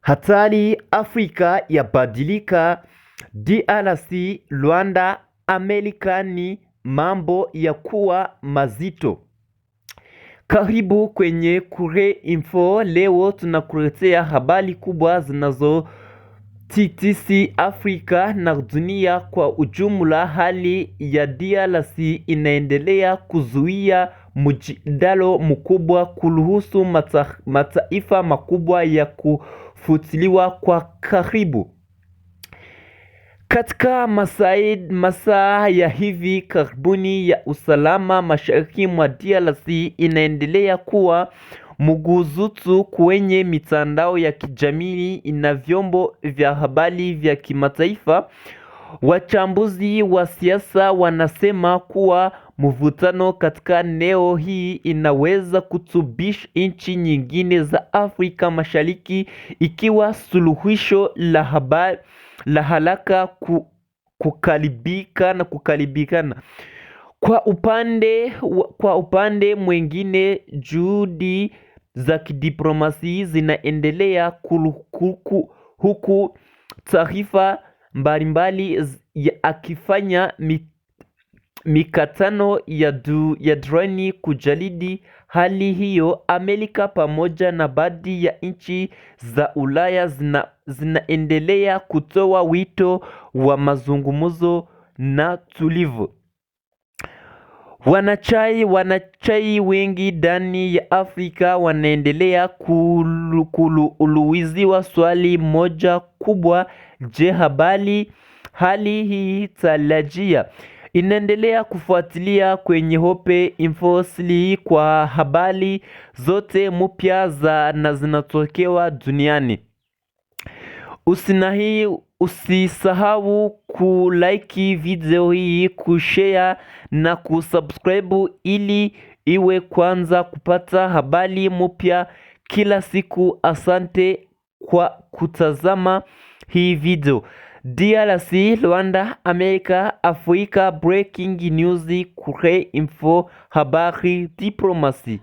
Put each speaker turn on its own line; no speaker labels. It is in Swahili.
Hatari Afrika yabadilika, DRC, Rwanda, Amerikani, mambo ya kuwa mazito. Karibu kwenye Kure Info. Leo tunakuletea habari kubwa zinazotikisa Afrika na dunia kwa ujumla. Hali ya DRC inaendelea kuzuia mjadala mkubwa kuhusu mataifa makubwa ya kufuatiliwa kwa karibu. Katika masaa ya hivi karibuni ya usalama mashariki mwa DRC inaendelea kuwa mguzutu kwenye mitandao ya kijamii na vyombo vya habari vya kimataifa. Wachambuzi wa siasa wanasema kuwa mvutano katika eneo hii inaweza kutubisha nchi nyingine za Afrika Mashariki ikiwa suluhisho la haraka kukaribikana. Kwa upande mwingine, juhudi za kidiplomasia zinaendelea huku taarifa mbalimbali akifanya mikutano ya droni kujadili hali hiyo. Amerika pamoja na baadhi ya nchi za Ulaya zinaendelea kutoa wito wa mazungumzo na tulivu. Wanachai wengi ndani ya Afrika wanaendelea kuulizwa swali moja kubwa: je, hali hii tarajia? Inaendelea kufuatilia kwenye Hope Info kwa habari zote mpya na zinatokea duniani. Usisahau kulike video hii, kushare na kusubscribe ili iwe kwanza kupata habari mpya kila siku. Asante kwa kutazama hii video. DRC, Rwanda, Amerika, Afrika, breaking news, Kure Info, habari diplomacy.